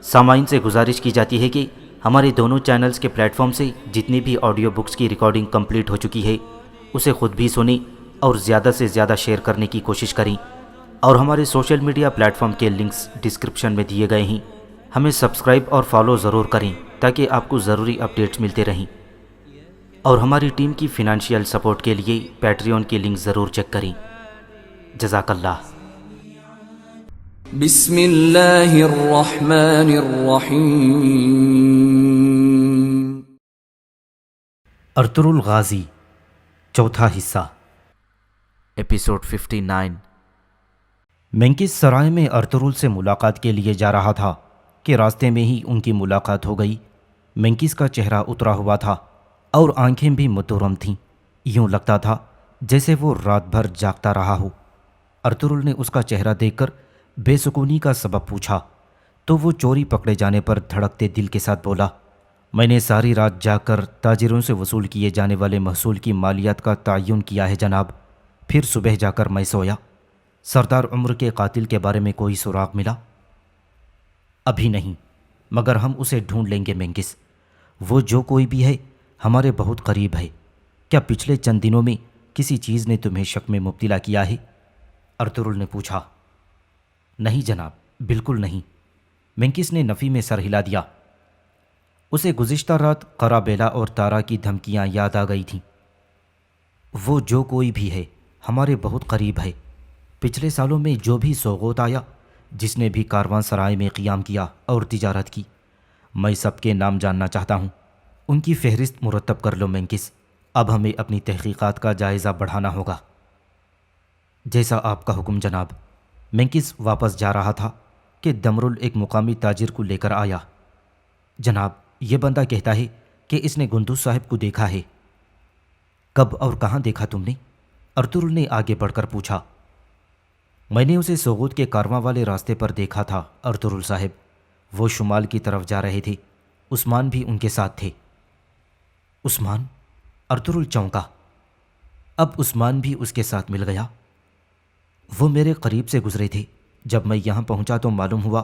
سامعین سے گزارش کی جاتی ہے کہ ہمارے دونوں چینلز کے پلیٹ فارم سے جتنی بھی آڈیو بکس کی ریکارڈنگ کمپلیٹ ہو چکی ہے اسے خود بھی سنیں اور زیادہ سے زیادہ شیئر کرنے کی کوشش کریں، اور ہمارے سوشل میڈیا پلیٹ فارم کے لنکس ڈسکرپشن میں دیے گئے ہیں، ہمیں سبسکرائب اور فالو ضرور کریں تاکہ آپ کو ضروری اپڈیٹس ملتے رہیں، اور ہماری ٹیم کی فنانشیل سپورٹ کے لیے پیٹریون کی لنک ضرور چیک کریں۔ جزاک اللہ۔ بسم اللہ الرحمن الرحیم۔ ارطغرل غازی، چوتھا حصہ، ایپیسوڈ 59۔ مینکس سرائے میں ارطغرل سے ملاقات کے لیے جا رہا تھا کہ راستے میں ہی ان کی ملاقات ہو گئی۔ مینکس کا چہرہ اترا ہوا تھا اور آنکھیں بھی متورم تھیں، یوں لگتا تھا جیسے وہ رات بھر جاگتا رہا ہو۔ ارطغرل نے اس کا چہرہ دیکھ کر بے سکونی کا سبب پوچھا تو وہ چوری پکڑے جانے پر دھڑکتے دل کے ساتھ بولا، میں نے ساری رات جاگ کر تاجروں سے وصول کیے جانے والے محصول کی مالیات کا تعین کیا ہے جناب، پھر صبح جا کر میں سویا۔ سردار عمر کے قاتل کے بارے میں کوئی سراغ ملا؟ ابھی نہیں، مگر ہم اسے ڈھونڈ لیں گے مینکس، وہ جو کوئی بھی ہے ہمارے بہت قریب ہے۔ کیا پچھلے چند دنوں میں کسی چیز نے تمہیں شک میں مبتلا کیا ہے؟ ارطغرل نے پوچھا۔ نہیں جناب، بالکل نہیں، مینکس نے نفی میں سر ہلا دیا۔ اسے گزشتہ رات قرابیلا اور تارا کی دھمکیاں یاد آ گئی تھیں۔ وہ جو کوئی بھی ہے ہمارے بہت قریب ہے۔ پچھلے سالوں میں جو بھی سوغوت آیا، جس نے بھی کاروان سرائے میں قیام کیا اور تجارت کی، میں سب کے نام جاننا چاہتا ہوں۔ ان کی فہرست مرتب کر لو مینکس، اب ہمیں اپنی تحقیقات کا جائزہ بڑھانا ہوگا۔ جیسا آپ کا حکم جناب۔ مینکس واپس جا رہا تھا کہ دمرل ایک مقامی تاجر کو لے کر آیا۔ جناب، یہ بندہ کہتا ہے کہ اس نے گندوز صاحب کو دیکھا ہے۔ کب اور کہاں دیکھا تم نے؟ ارطغرل نے آگے بڑھ کر پوچھا۔ میں نے اسے سوغوت کے کارواں والے راستے پر دیکھا تھا ارطغرل صاحب، وہ شمال کی طرف جا رہے تھے، عثمان بھی ان کے ساتھ تھے۔ عثمان؟ ارطغرل چونکا۔ اب عثمان بھی اس کے ساتھ مل گیا؟ وہ میرے قریب سے گزرے تھے، جب میں یہاں پہنچا تو معلوم ہوا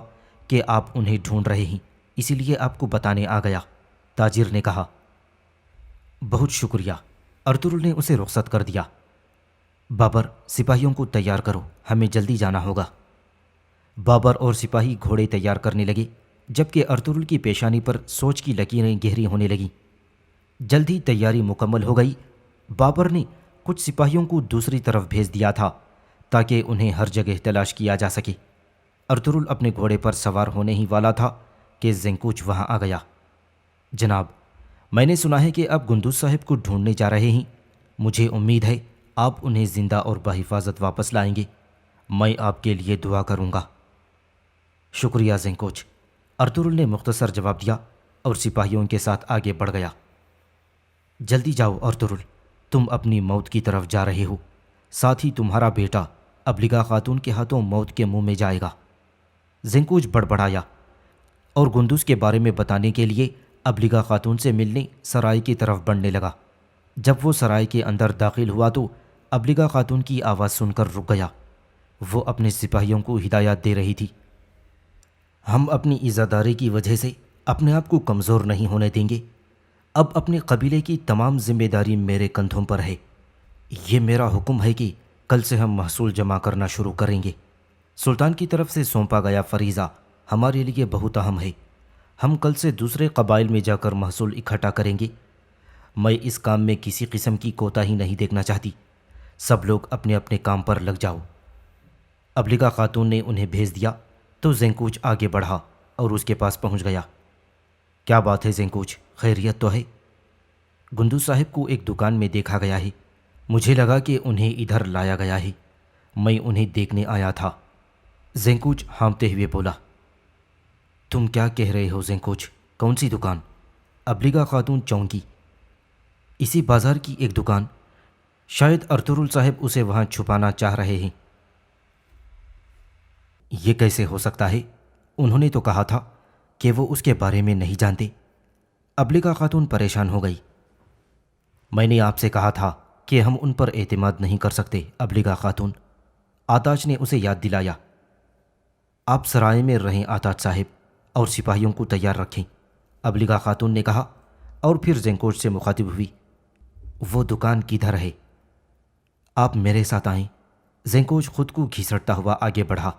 کہ آپ انہیں ڈھونڈ رہے ہیں، اسی لیے آپ کو بتانے آ گیا، تاجر نے کہا۔ بہت شکریہ۔ ارطغرل نے اسے رخصت کر دیا۔ بابر، سپاہیوں کو تیار کرو، ہمیں جلدی جانا ہوگا۔ بابر اور سپاہی گھوڑے تیار کرنے لگے، جبکہ ارطغرل کی پیشانی پر سوچ کی لکیریں گہری ہونے لگیں۔ جلد ہی تیاری مکمل ہو گئی۔ بابر نے کچھ سپاہیوں کو دوسری طرف بھیج دیا تھا تاکہ انہیں ہر جگہ تلاش کیا جا سکے۔ ارطغرل اپنے گھوڑے پر سوار ہونے ہی والا تھا کہ زینکوچ وہاں آ گیا۔ جناب، میں نے سنا ہے کہ آپ گندوز صاحب کو ڈھونڈنے جا رہے ہیں، مجھے امید ہے آپ انہیں زندہ اور بحفاظت واپس لائیں گے، میں آپ کے لیے دعا کروں گا۔ شکریہ زینکوچ، ارطغرل نے مختصر جواب دیا اور سپاہیوں کے ساتھ آگے بڑھ گیا۔ جلدی جاؤ ارطغرل، تم اپنی موت کی طرف جا رہے ہو، ساتھ ہی تمہارا بیٹا ابلیغا خاتون کے ہاتھوں موت کے منہ میں جائے گا۔ زینکوچ بڑبڑایا اور گندوز کے بارے میں بتانے کے لیے ابلیغا خاتون سے ملنے سرائے کی طرف بڑھنے لگا۔ جب وہ سرائے کے اندر داخل ہوا تو ابلیغا خاتون کی آواز سن کر رک گیا۔ وہ اپنے سپاہیوں کو ہدایات دے رہی تھی۔ ہم اپنی عزاداری کی وجہ سے اپنے آپ کو کمزور نہیں ہونے دیں گے۔ اب اپنے قبیلے کی تمام ذمہ داری میرے کندھوں پر ہے۔ یہ میرا حکم ہے کہ کل سے ہم محصول جمع کرنا شروع کریں گے۔ سلطان کی طرف سے سونپا گیا فریضہ ہمارے لیے بہت اہم ہے۔ ہم کل سے دوسرے قبائل میں جا کر محصول اکٹھا کریں گے۔ میں اس کام میں کسی قسم کی کوتاہی نہیں دیکھنا چاہتی۔ سب لوگ اپنے اپنے کام پر لگ جاؤ۔ ابلیغا خاتون نے انہیں بھیج دیا تو زینکوچ آگے بڑھا اور اس کے پاس پہنچ گیا۔ کیا بات ہے زینکوچ، خیریت تو ہے؟ گندوز صاحب کو ایک دکان میں دیکھا گیا ہے، مجھے لگا کہ انہیں ادھر لایا گیا ہے، میں انہیں دیکھنے آیا تھا۔ زینکوچ ہانپتے ہوئے بولا۔ تم کیا کہہ رہے ہو زینکوچ، کون سی دکان؟ ابلیغا خاتون چونکی۔ اسی بازار کی ایک دکان، شاید ارطغرل صاحب اسے وہاں چھپانا چاہ رہے ہیں۔ یہ کیسے ہو سکتا ہے؟ انہوں نے تو کہا تھا کہ وہ اس کے بارے میں نہیں جانتے۔ ابلیغا خاتون پریشان ہو گئی۔ میں نے آپ سے کہا تھا کہ ہم ان پر اعتماد نہیں کر سکتے ابلیغا خاتون، آتاش نے اسے یاد دلایا۔ آپ سرائے میں رہیں آتاش صاحب، اور سپاہیوں کو تیار رکھیں، ابلیغا خاتون نے کہا، اور پھر زینکوش سے مخاطب ہوئی، وہ دکان کدھر ہے؟ آپ میرے ساتھ آئیں۔ زینکوش خود کو گھسٹتا ہوا آگے بڑھا۔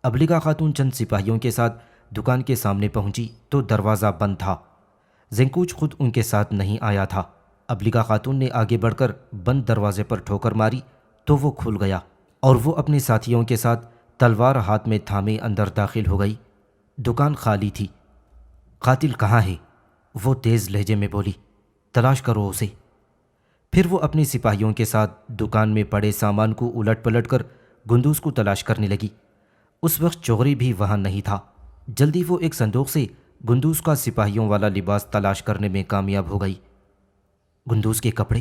ابلیغا خاتون چند سپاہیوں کے ساتھ دکان کے سامنے پہنچی تو دروازہ بند تھا۔ زینکوش خود ان کے ساتھ نہیں آیا تھا۔ ابلیغا خاتون نے آگے بڑھ کر بند دروازے پر ٹھوکر ماری تو وہ کھل گیا اور وہ اپنے ساتھیوں کے ساتھ تلوار ہاتھ میں تھامے اندر داخل ہو گئی۔ دکان خالی تھی۔ قاتل کہاں ہے؟ وہ تیز لہجے میں بولی، تلاش کرو اسے۔ پھر وہ اپنے سپاہیوں کے ساتھ دکان میں پڑے سامان کو الٹ پلٹ کر گندوز کو تلاش کرنے لگی۔ اس وقت چغری بھی وہاں نہیں تھا۔ جلدی وہ ایک صندوق سے گندوز کا سپاہیوں والا لباس تلاش کرنے میں کامیاب ہو گئی۔ گندوز کے کپڑے،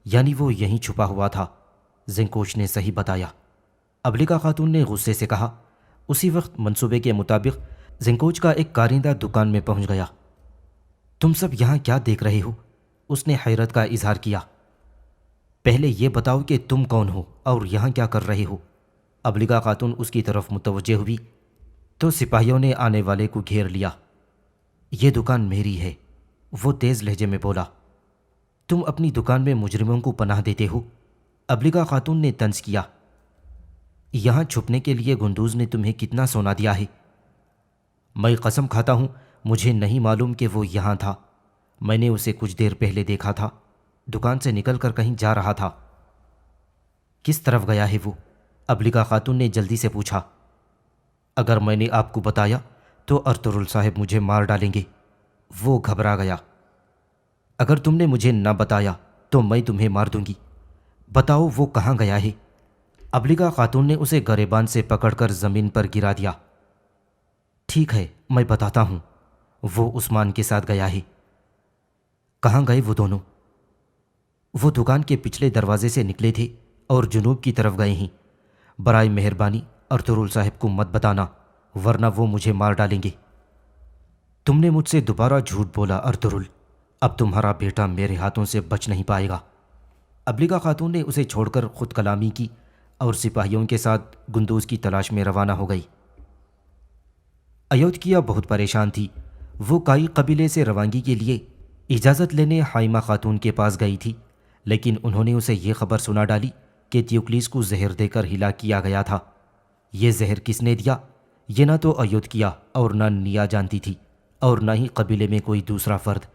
یعنی وہ یہیں چھپا ہوا تھا، زینکوش نے صحیح بتایا، ابلیغا خاتون نے غصے سے کہا۔ اسی وقت منصوبے کے مطابق زینکوش کا ایک کارندہ دکان میں پہنچ گیا۔ تم سب یہاں کیا دیکھ رہے ہو؟ اس نے حیرت کا اظہار کیا۔ پہلے یہ بتاؤ کہ تم کون ہو اور یہاں کیا کر رہے ہو؟ ابلیغا خاتون اس کی طرف متوجہ ہوئی تو سپاہیوں نے آنے والے کو گھیر لیا۔ یہ دکان میری ہے، وہ تیز لہجے میں بولا۔ تم اپنی دکان میں مجرموں کو پناہ دیتے ہو؟ ابلیغا خاتون نے طنز کیا۔ یہاں چھپنے کے لیے گندوز نے تمہیں کتنا سونا دیا ہے؟ میں قسم کھاتا ہوں مجھے نہیں معلوم کہ وہ یہاں تھا۔ میں نے اسے کچھ دیر پہلے دیکھا تھا، دکان سے نکل کر کہیں جا رہا تھا۔ کس طرف گیا ہے وہ؟ ابلیغا خاتون نے جلدی سے پوچھا۔ اگر میں نے آپ کو بتایا تو ارطغرل صاحب مجھے مار ڈالیں گے۔ وہ گھبرا گیا۔ اگر تم نے مجھے نہ بتایا تو میں تمہیں مار دوں گی۔ بتاؤ وہ کہاں گیا ہے؟ ابلیغا خاتون نے اسے گریبان سے پکڑ کر زمین پر گرا دیا۔ ٹھیک ہے، میں بتاتا ہوں، وہ عثمان کے ساتھ گیا ہے۔ کہاں گئے وہ دونوں؟ وہ دکان کے پچھلے دروازے سے نکلے تھے اور جنوب کی طرف گئے ہیں۔ برائے مہربانی ارطغرل صاحب کو مت بتانا ورنہ وہ مجھے مار ڈالیں گے۔ تم نے مجھ سے دوبارہ جھوٹ بولا ارطغرل، اب تمہارا بیٹا میرے ہاتھوں سے بچ نہیں پائے گا۔ ابلیغا خاتون نے اسے چھوڑ کر خود کلامی کی اور سپاہیوں کے ساتھ گندوز کی تلاش میں روانہ ہو گئی۔ ایودھیا بہت پریشان تھی۔ وہ کائی قبیلے سے روانگی کے لیے اجازت لینے حائمہ خاتون کے پاس گئی تھی، لیکن انہوں نے اسے یہ خبر سنا ڈالی کہ تیوکلیس کو زہر دے کر ہلاک کیا گیا تھا۔ یہ زہر کس نے دیا یہ نہ تو ایودھیا اور نہ نیا جانتی تھی اور نہ ہی قبیلے میں کوئی دوسرا فرد۔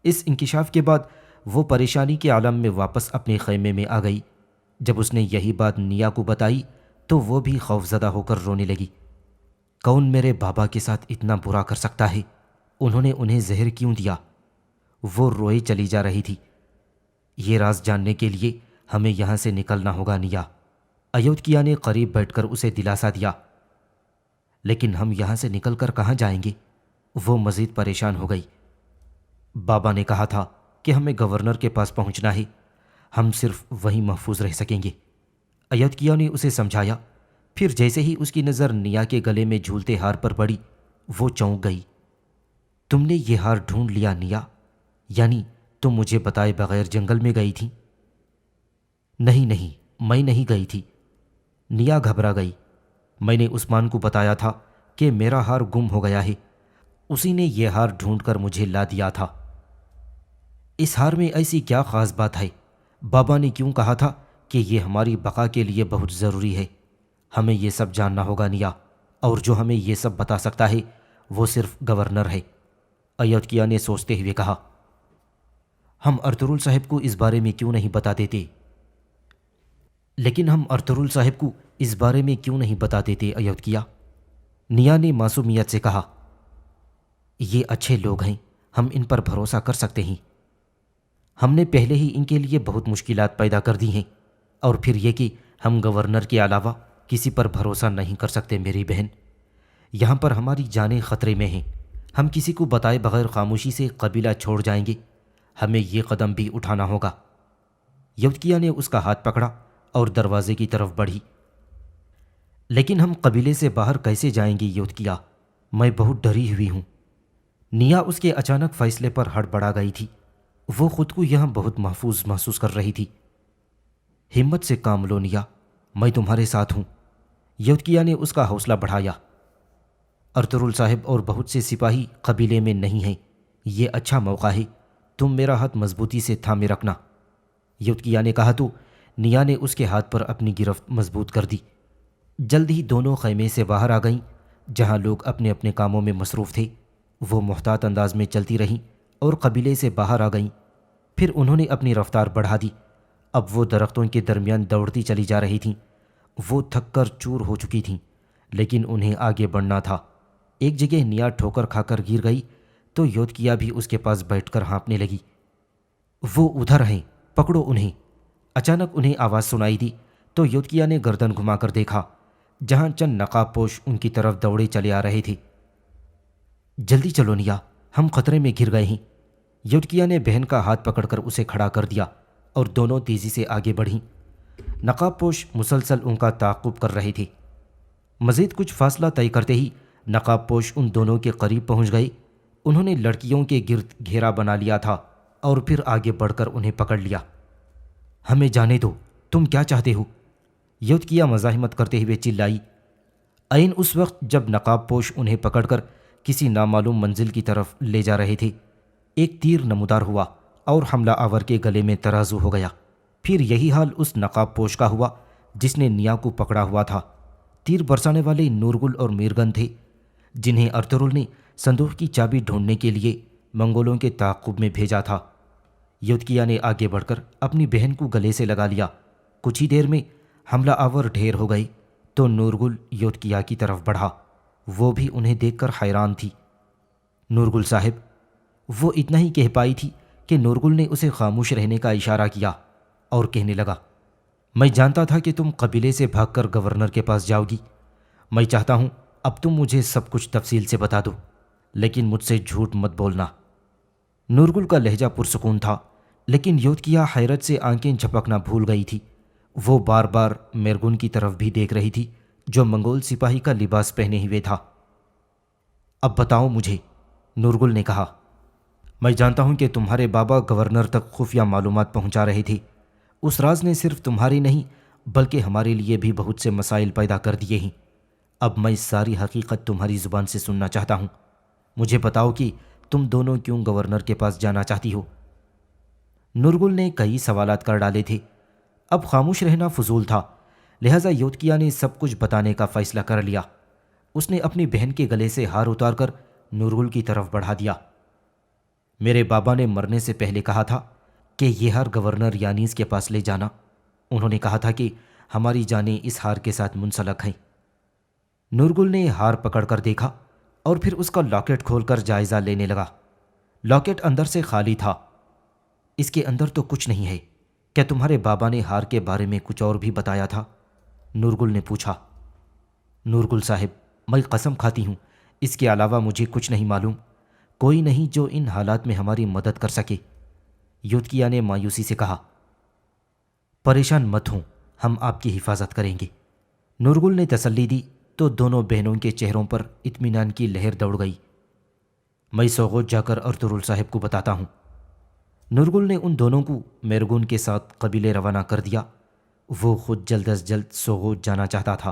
اس انکشاف کے بعد وہ پریشانی کے عالم میں واپس اپنے خیمے میں آ گئی۔ جب اس نے یہی بات نیا کو بتائی تو وہ بھی خوفزدہ ہو کر رونے لگی۔ کون میرے بابا کے ساتھ اتنا برا کر سکتا ہے؟ انہوں نے انہیں زہر کیوں دیا؟ وہ روئے چلی جا رہی تھی۔ یہ راز جاننے کے لیے ہمیں یہاں سے نکلنا ہوگا نیا، ایودھیا نے قریب بیٹھ کر اسے دلاسا دیا۔ لیکن ہم یہاں سے نکل کر کہاں جائیں گے؟ وہ مزید پریشان ہو گئی۔ بابا نے کہا تھا کہ ہمیں گورنر کے پاس پہنچنا ہے، ہم صرف وہیں محفوظ رہ سکیں گے۔ ایودھیا نے اسے سمجھایا۔ پھر جیسے ہی اس کی نظر نیا کے گلے میں جھولتے ہار پر پڑی وہ چونک گئی۔ تم نے یہ ہار ڈھونڈ لیا نیا؟ یعنی تم مجھے بتائے بغیر جنگل میں گئی تھی؟ نہیں نہیں، میں نہیں گئی تھی۔ نیا گھبرا گئی۔ میں نے عثمان کو بتایا تھا کہ میرا ہار گم ہو گیا ہے، اسی نے یہ ہار ڈھونڈ کر مجھے لا دیا تھا۔ اس ہار میں ایسی کیا خاص بات ہے؟ بابا نے کیوں کہا تھا کہ یہ ہماری بقا کے لیے بہت ضروری ہے؟ ہمیں یہ سب جاننا ہوگا نیا، اور جو ہمیں یہ سب بتا سکتا ہے وہ صرف گورنر ہے۔ ایودھیا نے سوچتے ہوئے کہا۔ ہم ارطغرل صاحب کو اس بارے میں کیوں نہیں بتا دیتے؟ لیکن ہم ارطغرل صاحب کو اس بارے میں کیوں نہیں بتا دیتے ایودھیا؟ نیا نے معصومیت سے کہا۔ یہ اچھے لوگ ہیں، ہم ان پر بھروسہ کر سکتے ہیں۔ ہم نے پہلے ہی ان کے لیے بہت مشکلات پیدا کر دی ہیں، اور پھر یہ کہ ہم گورنر کے علاوہ کسی پر بھروسہ نہیں کر سکتے میری بہن۔ یہاں پر ہماری جانیں خطرے میں ہیں، ہم کسی کو بتائے بغیر خاموشی سے قبیلہ چھوڑ جائیں گے، ہمیں یہ قدم بھی اٹھانا ہوگا۔ ایودھیا نے اس کا ہاتھ پکڑا اور دروازے کی طرف بڑھی۔ لیکن ہم قبیلے سے باہر کیسے جائیں گے ایودھیا؟ میں بہت ڈری ہوئی ہوں۔ نیا اس کے اچانک فیصلے پر ہڑبڑا گئی تھی۔ وہ خود کو یہاں بہت محفوظ محسوس کر رہی تھی۔ ہمت سے کام لو نیا، میں تمہارے ساتھ ہوں۔ ایودھیا نے اس کا حوصلہ بڑھایا۔ ارطغرل صاحب اور بہت سے سپاہی قبیلے میں نہیں ہیں، یہ اچھا موقع ہے، تم میرا ہاتھ مضبوطی سے تھامے رکھنا۔ یودقیہ نے کہا تو نیا نے اس کے ہاتھ پر اپنی گرفت مضبوط کر دی۔ جلد ہی دونوں خیمے سے باہر آ گئیں۔ جہاں لوگ اپنے اپنے کاموں میں مصروف تھے وہ محتاط انداز میں چلتی رہیں اور قبیلے سے باہر آ گئیں۔ پھر انہوں نے اپنی رفتار بڑھا دی۔ اب وہ درختوں کے درمیان دوڑتی چلی جا رہی تھیں۔ وہ تھک کر چور ہو چکی تھیں، لیکن انہیں آگے بڑھنا تھا۔ ایک جگہ نیا ٹھوکر کھا کر گر گئی تو یودقیہ بھی اس کے پاس بیٹھ کر ہانپنے لگی۔ وہ ادھر ہیں، پکڑو انہیں۔ اچانک انہیں آواز سنائی دی تو یودقیہ نے گردن گھما کر دیکھا جہاں چند نقاب پوش ان کی طرف دوڑے چلے آ رہے تھے۔ جلدی چلو نیا، ہم خطرے میں گر گئے ہیں۔ یودقیہ نے بہن کا ہاتھ پکڑ کر اسے کھڑا کر دیا اور دونوں تیزی سے آگے بڑھیں۔ نقاب پوش مسلسل ان کا تعاقب کر رہے تھے۔ مزید کچھ فاصلہ طے کرتے ہی نقاب پوش ان دونوں کے قریب پہنچ گئے۔ انہوں نے لڑکیوں کے گرد گھیرا بنا لیا تھا اور پھر آگے بڑھ کر انہیں پکڑ لیا۔ ہمیں جانے دو، تم کیا چاہتے ہو؟ یودقیہ مزاحمت کرتے ہوئے چلائی۔ عین اس وقت جب نقاب پوش انہیں پکڑ کر کسی نامعلوم منزل کی طرف لے جا رہے تھے، ایک تیر نمودار ہوا اور حملہ آور کے گلے میں ترازو ہو گیا۔ پھر یہی حال اس نقاب پوش کا ہوا جس نے نیا کو پکڑا ہوا تھا۔ تیر برسانے والے نورگل اور میرگن تھے، جنہیں ارطغرل نے صندوق کی چابی ڈھونڈنے کے لیے منگولوں کے تعاقب میں بھیجا تھا۔ یودقیہ نے آگے بڑھ کر اپنی بہن کو گلے سے لگا لیا۔ کچھ ہی دیر میں حملہ آور ڈھیر ہو گئے تو نورگل یودقیہ کی طرف بڑھا۔ وہ بھی انہیں دیکھ کر حیران تھی۔ نورگل صاحب، وہ اتنا ہی کہہ پائی تھی کہ نورگل نے اسے خاموش رہنے کا اشارہ کیا اور کہنے لگا، میں جانتا تھا کہ تم قبیلے سے بھاگ کر گورنر کے پاس جاؤ گی۔ میں چاہتا ہوں اب تم مجھے سب کچھ تفصیل سے بتا دو، لیکن مجھ سے جھوٹ مت بولنا۔ نورگل کا لہجہ پرسکون تھا، لیکن یودقیہ حیرت سے آنکھیں جھپکنا بھول گئی تھی۔ وہ بار بار میرگن کی طرف بھی دیکھ رہی تھی جو منگول سپاہی کا لباس پہنے ہوئے تھا۔ اب بتاؤ مجھے، نورگل نے کہا۔ میں جانتا ہوں کہ تمہارے بابا گورنر تک خفیہ معلومات پہنچا رہے تھے۔ اس راز نے صرف تمہاری نہیں بلکہ ہمارے لیے بھی بہت سے مسائل پیدا کر دیے ہیں۔ اب میں ساری حقیقت تمہاری زبان سے سننا چاہتا ہوں۔ مجھے بتاؤ کہ تم دونوں کیوں گورنر کے پاس جانا چاہتی ہو؟ نورگل نے کئی سوالات کر ڈالے تھے۔ اب خاموش رہنا فضول تھا، لہٰذا یودقیہ نے سب کچھ بتانے کا فیصلہ کر لیا۔ اس نے اپنی بہن کے گلے سے ہار اتار کر نورگل کی طرف بڑھا دیا۔ میرے بابا نے مرنے سے پہلے کہا تھا کہ یہ ہار گورنر یانیز کے پاس لے جانا۔ انہوں نے کہا تھا کہ ہماری جانیں اس ہار کے ساتھ منسلک ہیں۔ نورگل نے ہار پکڑ کر دیکھا اور پھر اس کا لاکٹ کھول کر جائزہ لینے لگا۔ لاکٹ اندر سے خالی تھا۔ اس کے اندر تو کچھ نہیں ہے، کیا تمہارے بابا نے ہار کے بارے میں کچھ اور بھی بتایا تھا؟ نورگل نے پوچھا۔ نورگل صاحب، میں قسم کھاتی ہوں اس کے علاوہ مجھے کچھ نہیں معلوم۔ کوئی نہیں جو ان حالات میں ہماری مدد کر سکے۔ یودقیہ نے مایوسی سے کہا۔ پریشان مت ہوں، ہم آپ کی حفاظت کریں گے۔ نورگل نے تسلی دی تو دونوں بہنوں کے چہروں پر اطمینان کی لہر دوڑ گئی۔ میں سوغوت جا کر ارطغرل صاحب کو بتاتا ہوں۔ نورگل نے ان دونوں کو میرگن کے ساتھ قبیلے روانہ کر دیا۔ وہ خود جلد از جلد سوغوت جانا چاہتا تھا۔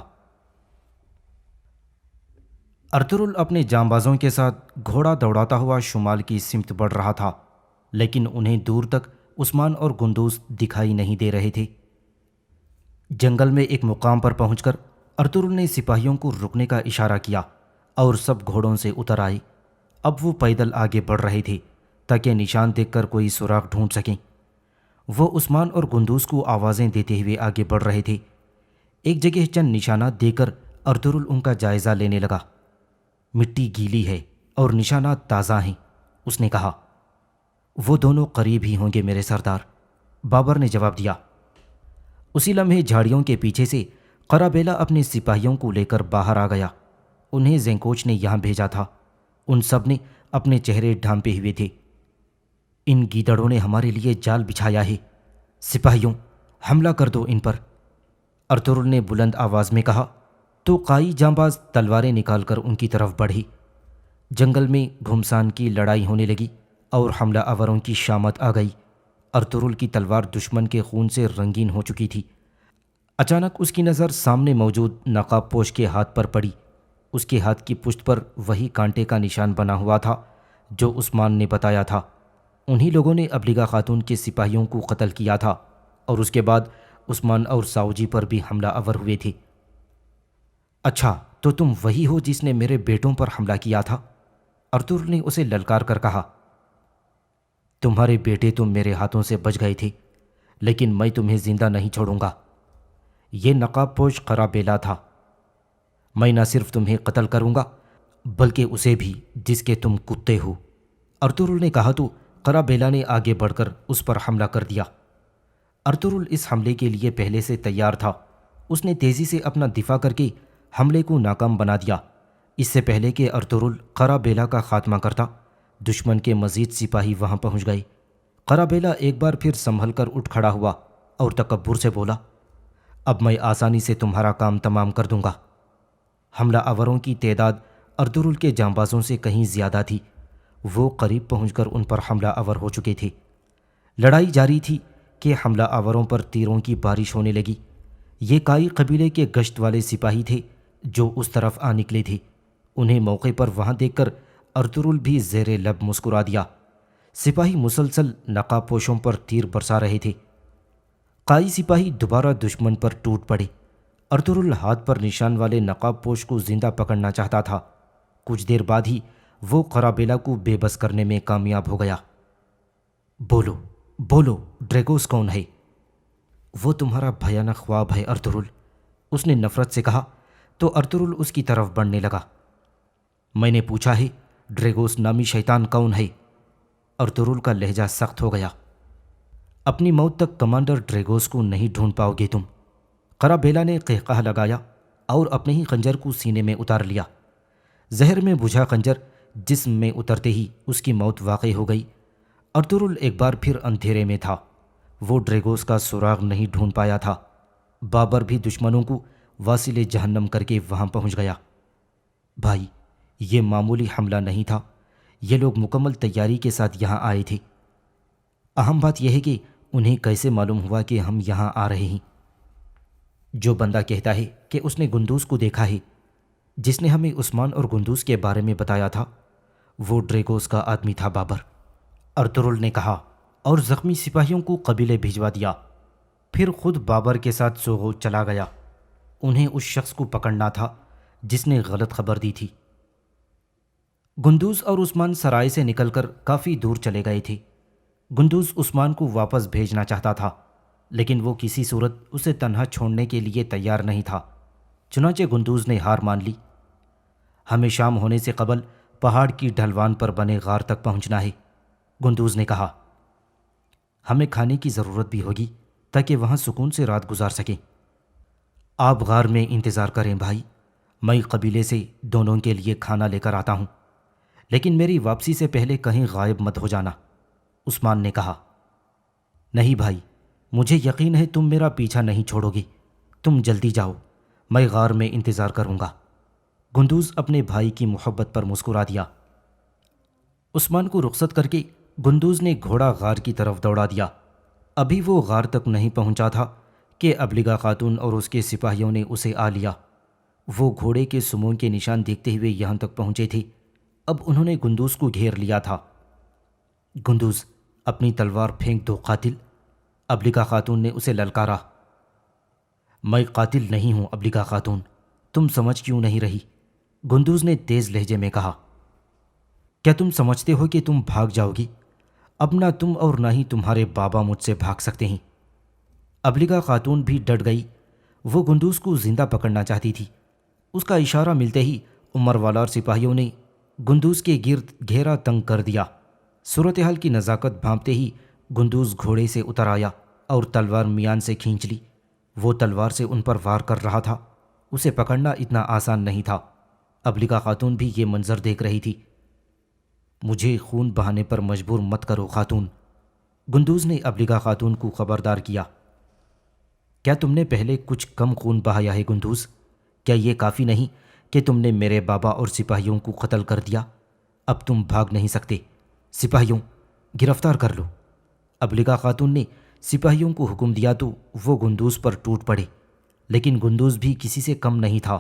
ارطغرل اپنے جانبازوں کے ساتھ گھوڑا دوڑاتا ہوا شمال کی سمت بڑھ رہا تھا، لیکن انہیں دور تک عثمان اور گندوز دکھائی نہیں دے رہے تھے۔ جنگل میں ایک مقام پر پہنچ کر ارطغرل نے سپاہیوں کو رکنے کا اشارہ کیا اور سب گھوڑوں سے اتر آئے۔ اب وہ پیدل آگے بڑھ رہے تھے تاکہ نشان دیکھ کر کوئی سراغ ڈھونڈ سکیں۔ وہ عثمان اور گندوز کو آوازیں دیتے ہوئے آگے بڑھ رہے تھے۔ ایک جگہ چند نشانات دے کر ارطغرل ان کا جائزہ لینے لگا۔ مٹی گیلی ہے اور نشانات تازہ ہیں، اس نے کہا۔ وہ دونوں قریب ہی ہوں گے میرے سردار، بابر نے جواب دیا۔ اسی لمحے جھاڑیوں کے پیچھے سے قرابیلا اپنے سپاہیوں کو لے کر باہر آ گیا۔ انہیں زینکوچ نے یہاں بھیجا تھا۔ ان سب نے اپنے چہرے ڈھانپے ہوئے تھے۔ ان گیدڑوں نے ہمارے لیے جال بچھایا ہے، سپاہیوں حملہ کر دو ان پر، ارطغرل نے بلند آواز میں کہا تو قائی جانباز تلواریں نکال کر ان کی طرف بڑھی۔ جنگل میں گھمسان کی لڑائی ہونے لگی اور حملہ آوروں کی شامت آ گئی۔ ارطغرل کی تلوار دشمن کے خون سے رنگین ہو چکی تھی۔ اچانک اس کی نظر سامنے موجود نقاب پوش کے ہاتھ پر پڑی۔ اس کے ہاتھ کی پشت پر وہی کانٹے کا نشان بنا ہوا تھا جو عثمان نے بتایا تھا۔ انہی لوگوں نے ابلیغا خاتون کے سپاہیوں کو قتل کیا تھا اور اس کے بعد عثمان اور ساؤجی پر بھی حملہ آور ہوئے تھے۔ اچھا، تو تم وہی ہو جس نے میرے بیٹوں پر حملہ کیا تھا؟ ارطغرل نے اسے للکار کر کہا۔ تمہارے بیٹے تو میرے ہاتھوں سے بچ گئے تھے، لیکن میں تمہیں زندہ نہیں چھوڑوں گا۔ یہ نقاب پوش قرابیلا تھا۔ میں نہ صرف تمہیں قتل کروں گا بلکہ اسے بھی جس کے تم کتے ہو۔ ارطغرل نے کہا تو قرابیلا نے آگے بڑھ کر اس پر حملہ کر دیا۔ ارطغرل اس حملے کے لیے پہلے سے تیار تھا۔ اس نے تیزی سے اپنا دفاع کر کے حملے کو ناکام بنا دیا۔ اس سے پہلے کہ ارطغرل قرابیلا کا خاتمہ کرتا، دشمن کے مزید سپاہی وہاں پہنچ گئے۔ قرابیلا ایک بار پھر سنبھل کر اٹھ کھڑا ہوا اور تکبر سے بولا، اب میں آسانی سے تمہارا کام تمام کر دوں گا۔ حملہ آوروں کی تعداد ارطغرل کے جانبازوں سے کہیں زیادہ تھی۔ وہ قریب پہنچ کر ان پر حملہ آور ہو چکے تھے۔ لڑائی جاری تھی کہ حملہ آوروں پر تیروں کی بارش ہونے لگی۔ یہ کائی قبیلے کے گشت والے سپاہی تھے جو اس طرف آ نکلے تھے۔ انہیں موقع پر وہاں دیکھ کر ارطغرل بھی زیر لب مسکرا دیا۔ سپاہی مسلسل نقاب پوشوں پر تیر برسا رہے تھے۔ قائی سپاہی دوبارہ دشمن پر ٹوٹ پڑے۔ ارطغرل ہاتھ پر نشان والے نقاب پوش کو زندہ پکڑنا چاہتا تھا۔ کچھ دیر بعد ہی وہ قرابیلا کو بے بس کرنے میں کامیاب ہو گیا۔ بولو بولو، ڈریگوس کون ہے؟ وہ تمہارا بھیانک خواب ہے ارطغرل، اس نے نفرت سے کہا تو ارطغرل اس کی طرف بڑھنے لگا۔ میں نے پوچھا ہے ڈریگوس نامی شیطان کون ہے؟ ارطغرل کا لہجہ سخت ہو گیا۔ اپنی موت تک کمانڈر ڈریگوس کو نہیں ڈھونڈ پاؤ گے تم۔ قرابیلا نے قہقہہ لگایا اور اپنے ہی خنجر کو سینے میں اتار لیا۔ زہر میں بجھا خنجر جسم میں اترتے ہی اس کی موت واقع ہو گئی۔ ارطغرل ایک بار پھر اندھیرے میں تھا۔ وہ ڈریگوس کا سراغ نہیں ڈھونڈ پایا تھا۔ بابر بھی دشمنوں کو واصل جہنم کر کے وہاں پہنچ گیا۔ بھائی، یہ معمولی حملہ نہیں تھا۔ یہ لوگ مکمل تیاری کے ساتھ یہاں آئے تھے۔ اہم بات یہ ہے کہ انہیں کیسے معلوم ہوا کہ ہم یہاں آ رہے ہیں؟ جو بندہ کہتا ہے کہ اس نے گندوز کو دیکھا ہے، جس نے ہمیں عثمان اور گندوز کے بارے میں بتایا تھا، وہ ڈریگوس کا آدمی تھا بابر، ارطغرل نے کہا، اور زخمی سپاہیوں کو قبیلے بھجوا دیا۔ پھر خود بابر کے ساتھ سوغو چلا گیا۔ انہیں اس شخص کو پکڑنا تھا جس نے غلط خبر دی تھی۔ گندوز اور عثمان سرائے سے نکل کر کافی دور چلے گئے تھے۔ گندوز عثمان کو واپس بھیجنا چاہتا تھا، لیکن وہ کسی صورت اسے تنہا چھوڑنے کے لیے تیار نہیں تھا۔ چنانچہ گندوز نے ہار مان لی۔ ہمیں شام ہونے سے قبل پہاڑ کی ڈھلوان پر بنے غار تک پہنچنا ہے، گندوز نے کہا۔ ہمیں کھانے کی ضرورت بھی ہوگی تاکہ وہاں سکون سے رات گزار سکیں۔ آپ غار میں انتظار کریں بھائی، میں قبیلے سے دونوں کے لیے کھانا لے کر آتا ہوں، لیکن میری واپسی سے پہلے کہیں غائب مت ہو جانا، عثمان نے کہا۔ نہیں بھائی، مجھے یقین ہے تم میرا پیچھا نہیں چھوڑو گے۔ تم جلدی جاؤ، میں غار میں انتظار کروں گا۔ گندوز اپنے بھائی کی محبت پر مسکرا دیا۔ عثمان کو رخصت کر کے گندوز نے گھوڑا غار کی طرف دوڑا دیا۔ ابھی وہ غار تک نہیں پہنچا تھا کہ ابلیغا خاتون اور اس کے سپاہیوں نے اسے آ لیا۔ وہ گھوڑے کے سموں کے نشان دیکھتے ہوئے یہاں تک پہنچے تھے۔ اب انہوں نے گندوز کو گھیر لیا تھا۔ گندوز، اپنی تلوار پھینک دو قاتل، ابلیغا خاتون نے اسے للکارا۔ میں قاتل نہیں ہوں ابلیغا خاتون، تم سمجھ کیوں نہیں رہی؟ گندوز نے تیز لہجے میں کہا۔ کیا تم سمجھتے ہو کہ تم بھاگ جاؤ گی؟ اب نہ تم اور نہ ہی تمہارے بابا مجھ سے بھاگ سکتے ہیں۔ ابلیغا خاتون بھی ڈٹ گئی۔ وہ گندوز کو زندہ پکڑنا چاہتی تھی۔ اس کا اشارہ ملتے ہی عمر والار سپاہیوں نے گندوز کے گرد گھیرا تنگ کر دیا۔ صورتحال کی نزاکت بھانپتے ہی گندوز گھوڑے سے اتر آیا اور تلوار میان سے کھینچ لی۔ وہ تلوار سے ان پر وار کر رہا تھا۔ اسے پکڑنا اتنا آسان نہیں تھا۔ ابلیغا خاتون بھی یہ منظر دیکھ رہی تھی۔ مجھے خون بہانے پر مجبور مت کرو خاتون، گندوز نے ابلیغا خاتون کو خبردار کیا۔ کیا تم نے پہلے کچھ کم خون بہایا ہے گندوز؟ کیا یہ کافی نہیں کہ تم نے میرے بابا اور سپاہیوں کو قتل کر دیا؟ اب تم بھاگ نہیں سکتے۔ سپاہیوں، گرفتار کر لو۔ ابلیغا خاتون نے سپاہیوں کو حکم دیا تو وہ گندوز پر ٹوٹ پڑے، لیکن گندوز بھی کسی سے کم نہیں تھا۔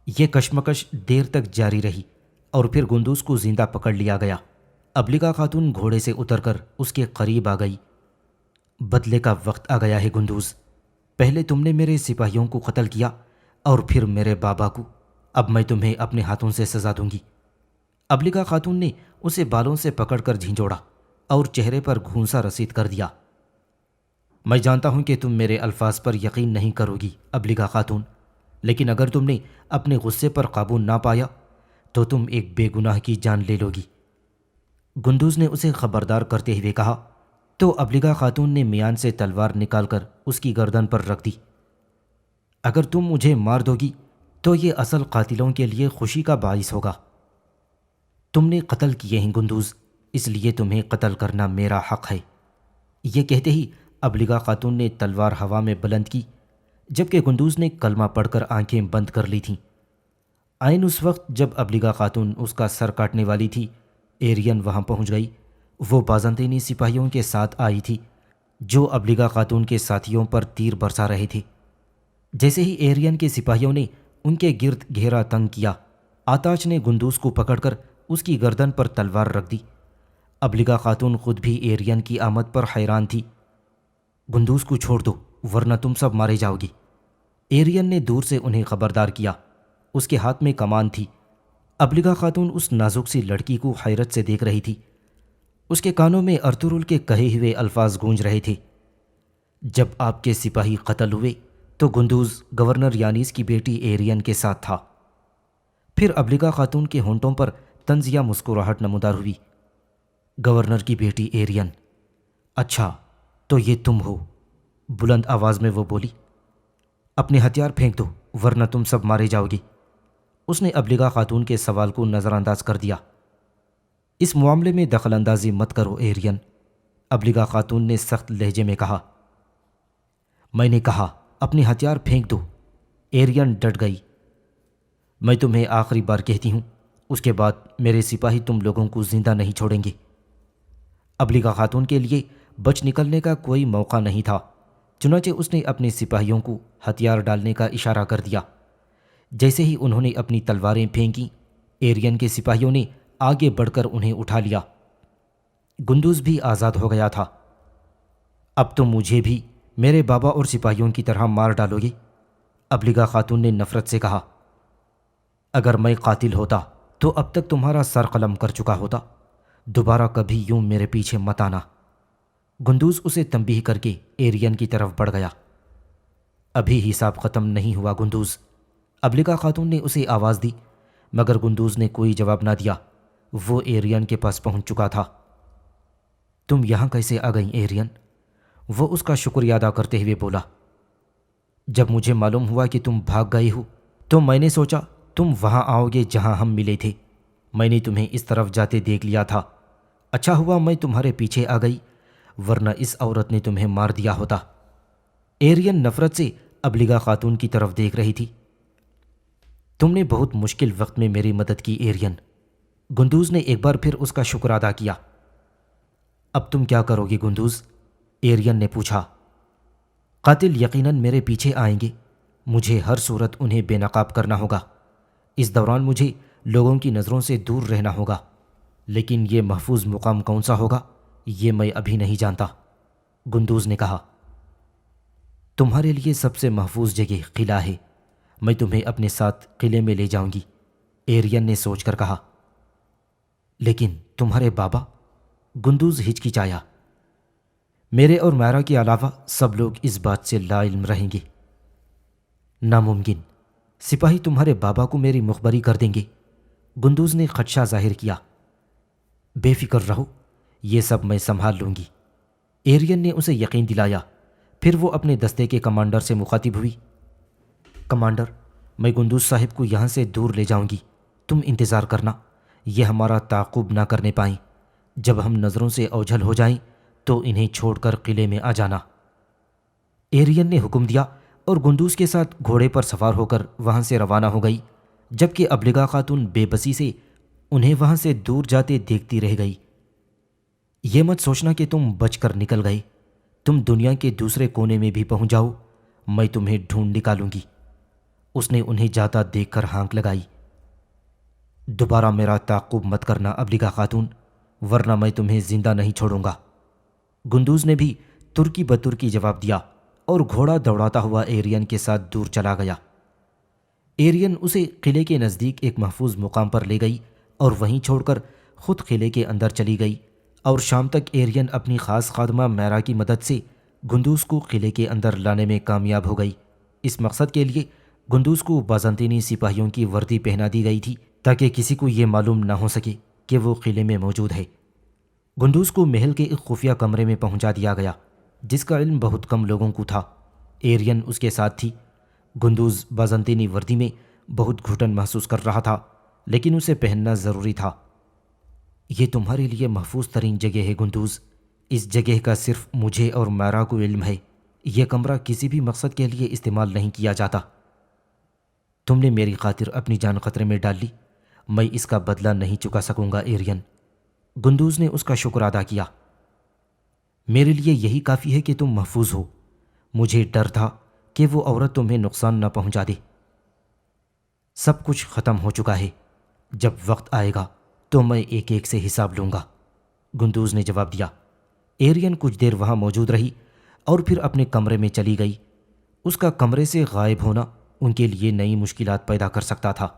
یہ کشمکش دیر تک جاری رہی اور پھر گندوز کو زندہ پکڑ لیا گیا۔ ابلیغا خاتون گھوڑے سے اتر کر اس کے قریب آ گئی۔ بدلے کا وقت آ گیا ہے گندوز، پہلے تم نے میرے سپاہیوں کو قتل کیا اور پھر میرے بابا کو، اب میں تمہیں اپنے ہاتھوں سے سزا دوں گی۔ ابلیغا خاتون نے اسے بالوں سے پکڑ کر جھنجھوڑا اور چہرے پر گھونسا رسید کر دیا۔ میں جانتا ہوں کہ تم میرے الفاظ پر یقین نہیں کرو گی ابلیغا خاتون، لیکن اگر تم نے اپنے غصے پر قابو نہ پایا تو تم ایک بے گناہ کی جان لے لو گی۔ گندوز نے اسے خبردار کرتے ہوئے کہا تو ابلیغا خاتون نے میان سے تلوار نکال کر اس کی گردن پر رکھ دی۔ اگر تم مجھے مار دو گی تو یہ اصل قاتلوں کے لیے خوشی کا باعث ہوگا۔ تم نے قتل کیے ہیں گندوز، اس لیے تمہیں قتل کرنا میرا حق ہے۔ یہ کہتے ہی ابلیغا خاتون نے تلوار ہوا میں بلند کی، جبکہ گندوز نے کلمہ پڑھ کر آنکھیں بند کر لی تھیں۔ عین اس وقت جب ابلیغا خاتون اس کا سر کاٹنے والی تھی، ایرین وہاں پہنچ گئی۔ وہ بازنطینی سپاہیوں کے ساتھ آئی تھی جو ابلیغا خاتون کے ساتھیوں پر تیر برسا رہے تھے۔ جیسے ہی ایرین کے سپاہیوں نے ان کے گرد گھیرا تنگ کیا، آتاش نے گندوز کو پکڑ کر اس کی گردن پر تلوار رکھ دی۔ ابلیغا خاتون خود بھی ایرین کی آمد پر حیران تھی۔ گندوز کو چھوڑ دو ورنہ تم سب مارے جاؤ گی، ایرین نے دور سے انہیں خبردار کیا۔ اس کے ہاتھ میں کمان تھی۔ ابلیغا خاتون اس نازک سی لڑکی کو حیرت سے دیکھ رہی تھی۔ اس کے کانوں میں ارطغرل کے کہے ہوئے الفاظ گونج رہے تھے، جب آپ کے سپاہی قتل ہوئے تو گندوز گورنر یانیس کی بیٹی ایرین کے ساتھ تھا۔ پھر ابلیغا خاتون کے ہونٹوں پر طنز یا مسکراہٹ نمودار ہوئی۔ گورنر کی بیٹی ایرین، اچھا تو یہ تم ہو، بلند آواز میں وہ بولی۔ اپنے ہتھیار پھینک دو ورنہ تم سب مارے جاؤ گی۔ اس نے ابلیغا خاتون کے سوال کو نظر انداز کر دیا۔ اس معاملے میں دخل اندازی مت کرو ایرین، ابلیغا خاتون نے سخت لہجے میں کہا۔ میں نے کہا اپنے ہتھیار پھینک دو، ایرین ڈٹ گئی۔ میں تمہیں آخری بار کہتی ہوں، اس کے بعد میرے سپاہی تم لوگوں کو زندہ نہیں چھوڑیں گے۔ ابلیغا خاتون کے لیے بچ نکلنے کا کوئی موقع نہیں تھا، چنانچہ اس نے اپنے سپاہیوں کو ہتھیار ڈالنے کا اشارہ کر دیا۔ جیسے ہی انہوں نے اپنی تلواریں پھینکیں، ایرین کے سپاہیوں نے آگے بڑھ کر انہیں اٹھا لیا۔ گندوز بھی آزاد ہو گیا تھا۔ اب تم مجھے بھی میرے بابا اور سپاہیوں کی طرح مار ڈالو گے، ابلیغا خاتون نے نفرت سے کہا۔ اگر میں قاتل ہوتا تو اب تک تمہارا سر قلم کر چکا ہوتا، دوبارہ کبھی یوں میرے پیچھے مت آنا۔ گندوز اسے تنبیہ کر کے ایرین کی طرف بڑھ گیا۔ ابھی حساب ختم نہیں ہوا گندوز، ابلیغا خاتون نے اسے آواز دی، مگر گندوز نے کوئی جواب نہ دیا۔ وہ ایرین کے پاس پہنچ چکا تھا۔ تم یہاں کیسے آ گئیں ایرین؟ وہ اس کا شکریہ ادا کرتے ہوئے بولا۔ جب مجھے معلوم ہوا کہ تم بھاگ گئے ہو تو میں نے سوچا تم وہاں آؤ گے جہاں ہم ملے تھے۔ میں نے تمہیں اس طرف جاتے دیکھ لیا تھا، اچھا ہوا میں تمہارے پیچھے آ گئی، ورنہ اس عورت نے تمہیں مار دیا ہوتا۔ ایرین نفرت سے ابلیغا خاتون کی طرف دیکھ رہی تھی۔ تم نے بہت مشکل وقت میں میری مدد کی ایرین، گندوز نے ایک بار پھر اس کا شکر ادا کیا۔ اب تم کیا کرو گی گندوز؟ ایرین نے پوچھا۔ قاتل یقیناً میرے پیچھے آئیں گے، مجھے ہر صورت انہیں بے نقاب کرنا ہوگا۔ اس دوران مجھے لوگوں کی نظروں سے دور رہنا ہوگا، لیکن یہ محفوظ مقام کون سا ہوگا یہ میں ابھی نہیں جانتا، گندوز نے کہا۔ تمہارے لیے سب سے محفوظ جگہ قلعہ ہے، میں تمہیں اپنے ساتھ قلعے میں لے جاؤں گی، ایرین نے سوچ کر کہا۔ لیکن تمہارے بابا؟ گندوز ہچکچایا۔ میرے اور میرا کے علاوہ سب لوگ اس بات سے لا علم رہیں گے۔ ناممکن، سپاہی تمہارے بابا کو میری مخبری کر دیں گے، گندوز نے خدشہ ظاہر کیا۔ بے فکر رہو، یہ سب میں سنبھال لوں گی، ایرین نے اسے یقین دلایا۔ پھر وہ اپنے دستے کے کمانڈر سے مخاطب ہوئی۔ کمانڈر، میں گندوز صاحب کو یہاں سے دور لے جاؤں گی، تم انتظار کرنا، یہ ہمارا تعاقب نہ کرنے پائیں، جب ہم نظروں سے اوجھل ہو جائیں تو انہیں چھوڑ کر قلعے میں آ جانا۔ ایرین نے حکم دیا اور گندوز کے ساتھ گھوڑے پر سوار ہو کر وہاں سے روانہ ہو گئی، جبکہ ابلیغا خاتون بے بسی سے انہیں وہاں سے دور جاتے دیکھتی رہ گئی۔ یہ مت سوچنا کہ تم بچ کر نکل گئے، تم دنیا کے دوسرے کونے میں بھی پہنچ جاؤ، میں تمہیں ڈھونڈ نکالوں گی۔ اس نے انہیں جاتا دیکھ کر ہانک لگائی۔ دوبارہ میرا تعاقب مت کرنا ابلیغا خاتون، ورنہ میں تمہیں زندہ نہیں چھوڑوں گا۔ گندوز نے بھی ترکی بترکی جواب دیا اور گھوڑا دوڑاتا ہوا ایرین کے ساتھ دور چلا گیا۔ ایرین اسے قلعے کے نزدیک ایک محفوظ مقام پر لے گئی اور وہیں چھوڑ کر خود قلعے کے اندر چلی گئی، اور شام تک ایرین اپنی خاص خادمہ میرا کی مدد سے گندوز کو قلعے کے اندر لانے میں کامیاب ہو گئی۔ اس مقصد کے لیے گندوز کو بازنطینی سپاہیوں کی وردی پہنا دی گئی تھی تاکہ کسی کو یہ معلوم نہ ہو سکے کہ وہ قلعے میں موجود ہے۔ گندوز کو محل کے ایک خفیہ کمرے میں پہنچا دیا گیا جس کا علم بہت کم لوگوں کو تھا۔ ایرین اس کے ساتھ تھی۔ گندوز بازنطینی وردی میں بہت گھٹن محسوس کر رہا تھا، لیکن اسے پہننا ضروری تھا۔ یہ تمہارے لیے محفوظ ترین جگہ ہے گندوز، اس جگہ کا صرف مجھے اور میرا کو علم ہے۔ یہ کمرہ کسی بھی مقصد کے لیے استعمال نہیں کیا جاتا۔ تم نے میری خاطر اپنی جان خطرے میں ڈال لی، میں اس کا بدلہ نہیں چکا سکوں گا ایرین۔ گندوز نے اس کا شکر ادا کیا۔ میرے لیے یہی کافی ہے کہ تم محفوظ ہو۔ مجھے ڈر تھا کہ وہ عورت تمہیں نقصان نہ پہنچا دے۔ سب کچھ ختم ہو چکا ہے، جب وقت آئے گا تو میں ایک ایک سے حساب لوں گا، گندوز نے جواب دیا۔ ایرین کچھ دیر وہاں موجود رہی اور پھر اپنے کمرے میں چلی گئی۔ اس کا کمرے سے غائب ہونا ان کے لیے نئی مشکلات پیدا کر سکتا تھا۔